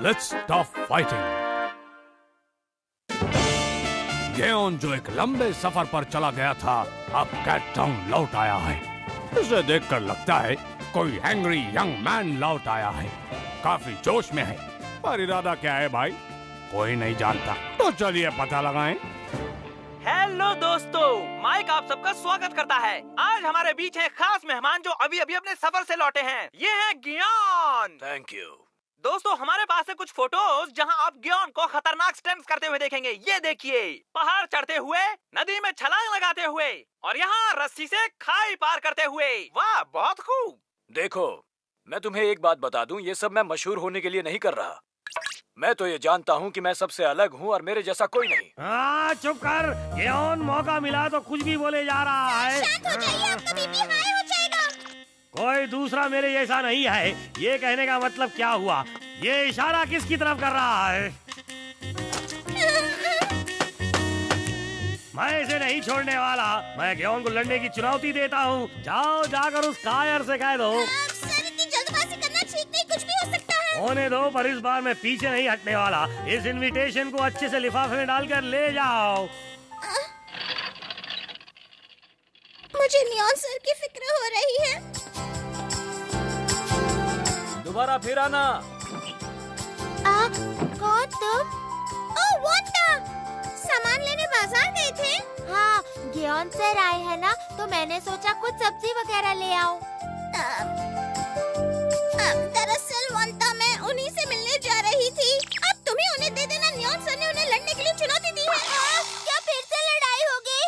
Let's stop fighting. गेओन जो एक लंबे सफर पर चला गया था, अब कैट टाउन लौट आया है। इसे देखकर लगता है कोई एंग्री यंग मैन लौट आया है। काफी जोश में है, पर इरादा क्या है भाई कोई नहीं जानता। तो चलिए पता लगाएं। हेलो दोस्तों, माइक आप सबका स्वागत करता है। आज हमारे बीच हैं खास मेहमान जो अभी अभी अपने सफर से लौटे हैं। ये हैं गियोन। Thank you. दोस्तों, हमारे पास है कुछ फोटोज जहां आप गियोन को खतरनाक स्टंट्स करते हुए देखेंगे। ये देखिए, पहाड़ चढ़ते हुए, नदी में छलांग लगाते हुए और यहाँ रस्सी से खाई पार करते हुए। वाह, बहुत खूब। देखो, मैं तुम्हें एक बात बता दूं, ये सब मैं मशहूर होने के लिए नहीं कर रहा। मैं तो ये जानता हूँ कि मैं सबसे अलग हूँ और मेरे जैसा कोई नहीं। चुप कर, गियोन। मौका मिला तो कुछ भी बोले जा रहा है। शांत हो जाइए, आपका बीपी हाई हो जाएगा। कोई दूसरा मेरे जैसा नहीं है। ये कहने का मतलब क्या हुआ? ये इशारा किसकी तरफ कर रहा है? मैं इसे नहीं छोड़ने वाला। मैं गियोन को लड़ने की चुनौती देता हूँ। जाओ, जाकर उस कायर से कह दो। सर, इतनी जल्दबाजी करना ठीक नहीं, कुछ भी हो सकता है। होने दो, पर इस बार मैं पीछे नहीं हटने वाला। इस इनविटेशन को अच्छे से लिफाफे में डालकर ले जाओ। मुझे नियॉन सर की फिक्र हो रही है। दोबारा फिर आना। कौन तुम? ओह, वांडा। सामान लेने बाजार गए थे? हाँ, गियोन सर आए हैं ना, तो मैंने सोचा कुछ सब्जी वगैरह ले आऊं। दरअसल वांडा, मैं उन्हीं से मिलने जा रही थी। अब तुम्हें उन्हें दे देना। नियॉन सर ने उन्हें लड़ने के लिए चुनौती दी है। क्या फिर से लड़ाई होगी?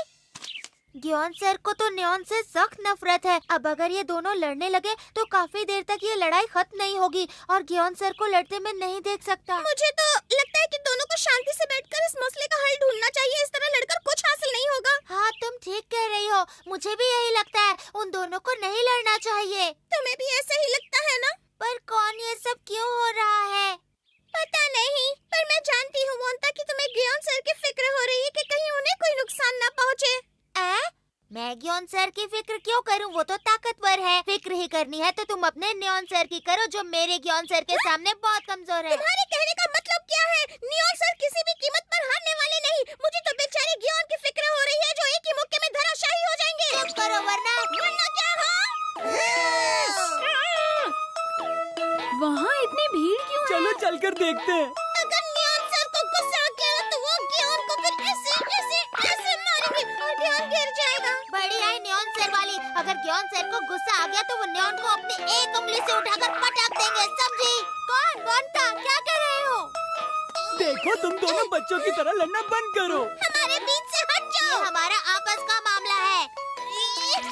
गियोन सर को तो नियॉन से सख्त नफरत है। अब अगर ये दोनों लड़ने लगे तो काफी देर तक ये लड़ाई खत्म नहीं होगी और गियोन सर को लड़ते में नहीं देख सकता। मुझे तो लगता है कि दोनों को शांति से बैठकर इस मसले का हल ढूंढना चाहिए। इस तरह लड़कर कुछ हासिल नहीं होगा। हाँ, तुम ठीक कह रही हो। मुझे भी यही लगता है। उन दोनों को नहीं लड़ना चाहिए। तुम्हें भी ऐसा ही लगता है ना? पर कौन ये सब क्यों हो रहा है? पता नहीं, पर मैं जानती हूँ वांटा कि तुम्हें गियोन सर की फिक्र हो रही है कि कहीं उन्हें कोई नुकसान न पहुँचे। मैं गियोन सर की फिक्र क्यों करूं? वो तो ताकतवर है। फिक्र ही करनी है तो तुम अपने नियॉन सर की करो, जो मेरे गियोन सर के सामने बहुत कमजोर है। तुम्हारे कहने का मतलब क्या है? नियॉन सर किसी भी कीमत पर हारने वाले नहीं। मुझे तो बेचारे गियोन की फिक्र हो रही है, जो एक ही मुक्के में धराशायी हो जाएंगे। चुप करो, वरना क्या हो? वहाँ इतनी भीड़ क्यों है? चलो चलकर देखते हैं। अगर नियॉन सर को गुस्सा आ गया तो वो गियोन को फिर ऐसे मारेंगे और गियोन गिर जाएगा। बड़ी आई नियॉन सर वाली। अगर गियोन सर को गुस्सा आ गया तो वो नियॉन को अपनी एक उंगली से उठाकर पटक देंगे, समझी? कौन? वांटा, क्या कर रहे हो? देखो, तुम दोनों बच्चों की तरह लड़ना बंद करो। हमारे बीच से हट जाओ। ये हमारा आपस का मामला है।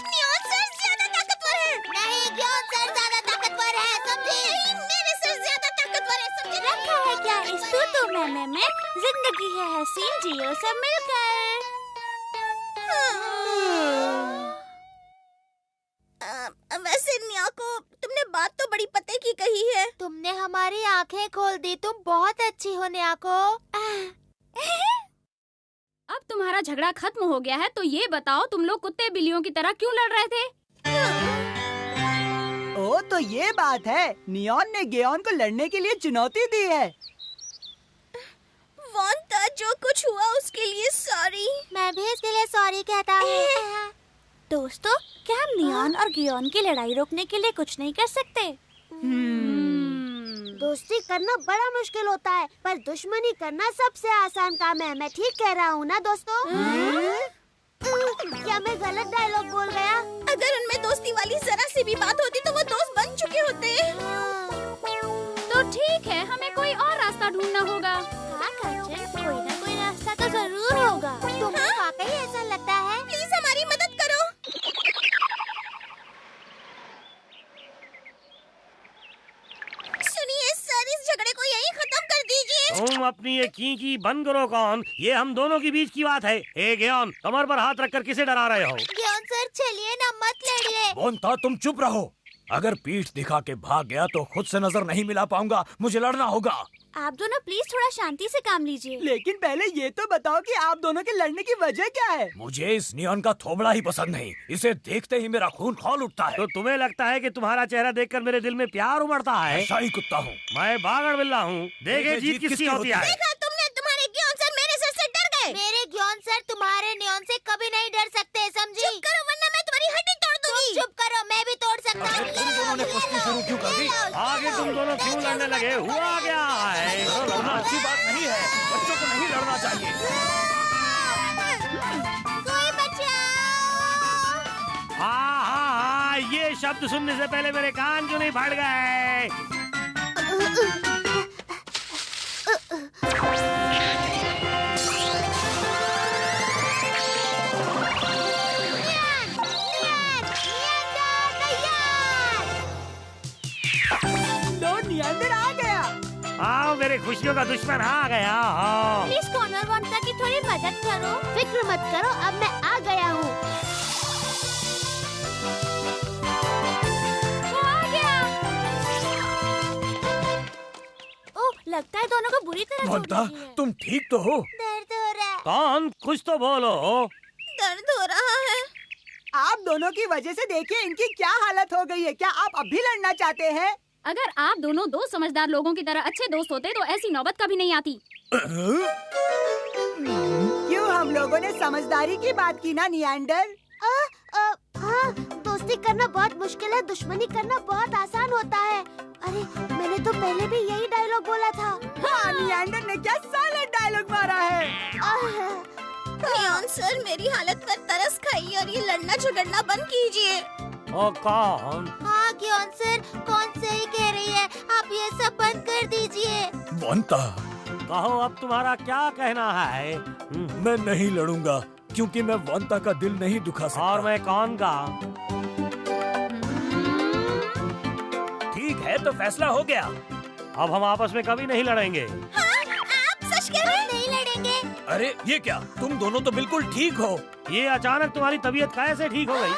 नियॉन सर ज्यादा ताकतवर है। नहीं, गियोन सर ज्यादा ताकतवर है, समझी? मेरे सर ज्यादा ताकतवर है, समझी? रखा है क्या इस तू में? जिंदगी है हसीन, जियो सब मिलकर। वैसे निया को तुमने बात तो बड़ी पते की कही है। तुमने हमारी आंखें खोल दी। तुम बहुत अच्छी हो निया को। अब तुम्हारा झगड़ा खत्म हो गया है तो ये बताओ, तुम लोग कुत्ते बिल्लियों की तरह क्यों लड़ रहे थे? ओ, तो ये बात है। नियॉन ने गियोन को लड़ने के लिए चुनौती दी है। वांटा, जो कुछ हुआ उसके लिए सॉरी। मैं भी इसके लिए सॉरी कहता हूँ। दोस्तों, क्या हम नियॉन और गियोन की लड़ाई रोकने के लिए कुछ नहीं कर सकते? दोस्ती करना बड़ा मुश्किल होता है, पर दुश्मनी करना सबसे आसान काम है। मैं ठीक कह रहा हूँ ना दोस्तों? क्या मैं गलत डायलॉग बोल गया? अगर उनमें दोस्ती वाली जरा सी भी बात होती तो वो दोस्त बन चुके होते। तो ठीक है, हमें कोई और रास्ता ढूंढना होगा। हाँ काजल, कोई ना कोई रास्ता तो जरूर होगा। तुम्हें वाकई ऐसा लगता है? प्लीज हमारी मदद करो। सुनिए सर, इस झगड़े को यहीं खत्म कर दीजिए। तुम अपनी ये की बंद करो। कौन? ये हम दोनों के बीच की बात है। ए गियोन, कमर पर हाथ रखकर किसे डरा रहे हो? गियोन सर, चलिए ना, मत लड़िए। वांटा, तुम चुप रहो। अगर पीठ दिखा के भाग गया तो खुद से नजर नहीं मिला पाऊंगा। मुझे लड़ना होगा। आप दोनों प्लीज थोड़ा शांति से काम लीजिए। लेकिन पहले ये तो बताओ कि आप दोनों के लड़ने की वजह क्या है? मुझे इस नियॉन का थोबड़ा ही पसंद नहीं। इसे देखते ही मेरा खून खौल उठता है। तो तुम्हें लगता है कि तुम्हारा चेहरा देखकर मेरे दिल में प्यार उमड़ता है? ऐसा ही कुत्ता हूँ मैं बागड़ बिल्ला हूँ। देखे जीत किसकी होती है। देखा तुमने, तुम्हारे ग्योन सर मेरे सर से डर गए। मेरे ग्योन सर तुम्हारे नियॉन से कभी नहीं डर सकते, समझी? चुप करो वरना मैं तुम्हारी हड्डी तोड़ दूंगी। चुप करो, मैं भी तोड़ सकता हूँ। तुम दोनों ने कुश्ती शुरू क्यों कर दी? आगे तुम दोनों क्यों लड़ने लगे? हुआ क्या है? लड़ना अच्छी बात नहीं है। बच्चों को नहीं लड़ना चाहिए। कोई बचाओ। हाँ, ये शब्द सुनने से पहले मेरे कान क्यों नहीं फट गए? नियंदर आ गया। आओ, मेरे खुशियों का दुश्मन आ गया। आओ। प्लीज कॉर्नर वंता की थोड़ी मदद करो। फिक्र मत करो, अब मैं आ गया हूँ। वो आ गया। ओह, लगता है दोनों को बुरी तरह चोट वंता, लगी है। तुम ठीक तो हो? दर्द हो रहा है। कौन? कुछ तो बोलो। दर्द हो रहा है। आप दोनों की वजह से देखिए इनकी क्या हालत हो गई है। क्या आप अब भी लड़ना चाहते हैं? अगर आप दोनों दो समझदार लोगों की तरह अच्छे दोस्त होते तो ऐसी नौबत कभी नहीं आती। क्यों हम लोगों ने समझदारी की बात की ना नियंदर? हाँ, दोस्ती करना बहुत मुश्किल है, दुश्मनी करना बहुत आसान होता है। अरे, मैंने तो पहले भी यही डायलॉग बोला था। हाँ, नियंदर ने क्या साइलेंट डायलॉग मारा है। नियॉन सर, मेरी हालत पर तरस खाइए और ये लड़ना झगड़ना बंद कीजिए। ओ कौन? हाँ ग्योन सर, कौन सही कह रही है। आप ये सब बंद कर दीजिए। वंता, कहो अब तुम्हारा क्या कहना है? मैं नहीं लड़ूंगा क्योंकि मैं वंता का दिल नहीं दुखा सकता। और मैं कौन का? ठीक है, तो फैसला हो गया। अब हम आपस में कभी नहीं लड़ेंगे। हाँ, आप सच कह रहे हैं? नहीं लड़ेंगे। अरे ये क्या, तुम दोनों तो बिल्कुल ठीक हो। ये अचानक तुम्हारी तबीयत कैसे ठीक हो गई?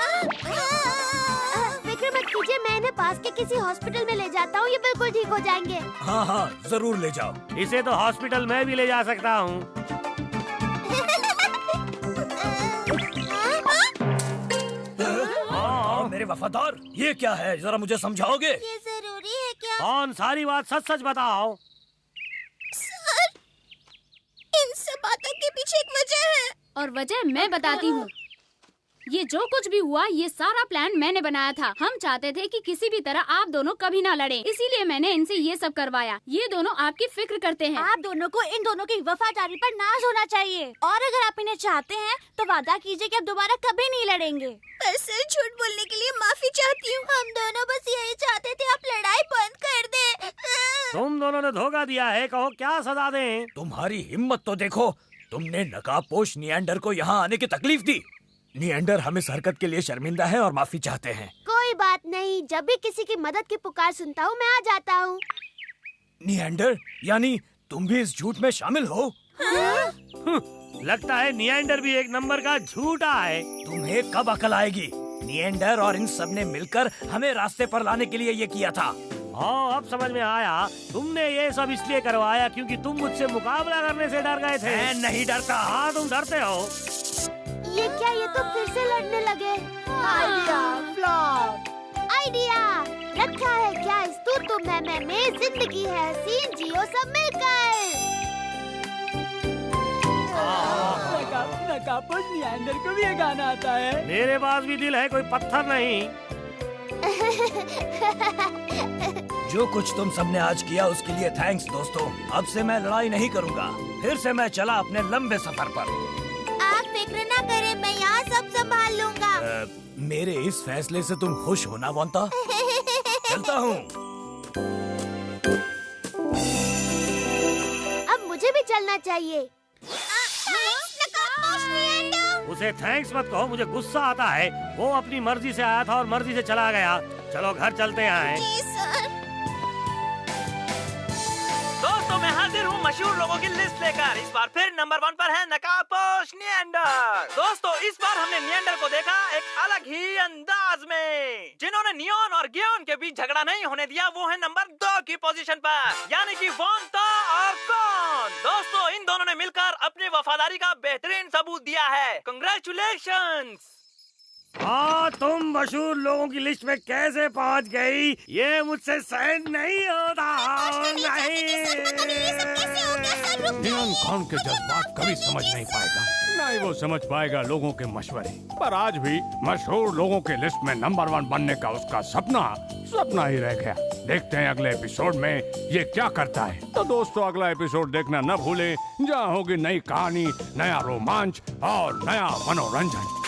फिक्र मत कीजिए, मैं इन्हें पास के किसी हॉस्पिटल में ले जाता हूँ। ये बिल्कुल ठीक हो जाएंगे। हाँ हाँ, जरूर ले जाओ। इसे तो हॉस्पिटल में भी ले जा सकता हूँ। हाँ, मेरे वफादार, ये क्या है, जरा मुझे समझाओगे? ये जरूरी है क्या? कौन? सारी बात सच सच बताओ। सर, इन सब बातों के पीछे एक वजह है। और वजह मैं बताती हूँ। ये जो कुछ भी हुआ, ये सारा प्लान मैंने बनाया था। हम चाहते थे कि किसी भी तरह आप दोनों कभी ना लड़ें, इसीलिए मैंने इनसे ये सब करवाया। ये दोनों आपकी फिक्र करते हैं। आप दोनों को इन दोनों की वफादारी पर नाज होना चाहिए। और अगर आप इन्हें चाहते हैं तो वादा कीजिए कि अब दोबारा कभी नहीं लड़ेंगे। पर सर, झूठ बोलने के लिए माफी चाहती हूँ। हम दोनों बस यही चाहते थे, आप लड़ाई बंद कर दे। तुम दोनों ने धोखा दिया है, कहो क्या सजा दें? तुम्हारी हिम्मत तो देखो। तुमने नकाबपोश नियंडर को यहाँ आने की तकलीफ दी। नियंडर हम इस हरकत के लिए शर्मिंदा है और माफी चाहते हैं। कोई बात नहीं, जब भी किसी की मदद की पुकार सुनता हूँ मैं आ जाता हूँ। नियंडर, यानी तुम भी इस झूठ में शामिल हो? लगता है नियंडर भी एक नंबर का झूठा है। तुम्हें कब अकल आएगी? नियंडर और इन सब ने मिलकर हमें रास्ते पर लाने के लिए ये किया था। हाँ, अब समझ में आया। तुमने ये सब इसलिए करवाया क्योंकि तुम मुझसे मुकाबला करने से डर गए थे। मैं नहीं डरता। हाँ, तुम डरते हो। ये क्या, ये तो फिर से लड़ने लगे। Idea flop. आइडिया रखा है क्या इस तू मैं जिंदगी है हसीन, जियो सब मिलकर। नकाबपोश नियंदर को भी ये गाना आता है। मेरे पास भी दिल है, कोई पत्थर नहीं। जो कुछ तुम सबने आज किया उसके लिए थैंक्स दोस्तों। अब से मैं लड़ाई नहीं करूँगा। फिर से मैं चला अपने लंबे सफर पर। आप फिक्र ना करें, मैं यहाँ सब संभाल लूँगा। मेरे इस फैसले से तुम खुश हो ना वंता? चलता हूँ। अब मुझे भी चलना चाहिए। उसे थैंक्स मत कहो, मुझे गुस्सा आता है। वो अपनी मर्जी से आया था और मर्जी से चला गया। चलो घर चलते हैं। जी सर। दोस्तों, मैं हाजिर हूँ मशहूर लोगों की लिस्ट लेकर। इस बार फिर नंबर 1 पर है नकाबपोश नियंडर। दोस्तों, इस बार हमने नियंडर को देखा एक अलग ही अंदाज में। जिन्होंने नियॉन और गियोन के बीच झगड़ा नहीं होने दिया, वो है नंबर 2 की पोजीशन पर, यानी कि वंता वफादारी का बेहतरीन सबूत दिया है। कंग्रेचुलेशंस। हाँ, तुम मशहूर लोगों की लिस्ट में कैसे पहुंच गई? ये मुझसे सहन नहीं होता। नियॉन कौन के जज्बात कभी समझ नहीं पाएगा, ना ही वो समझ पाएगा लोगों के मशवरे। पर आज भी मशहूर लोगों के लिस्ट में नंबर 1 बनने का उसका सपना ही रह गया। देखते हैं अगले एपिसोड में ये क्या करता है। तो दोस्तों, अगला एपिसोड देखना न भूलें, जहाँ होगी नई कहानी, नया रोमांच और नया मनोरंजन।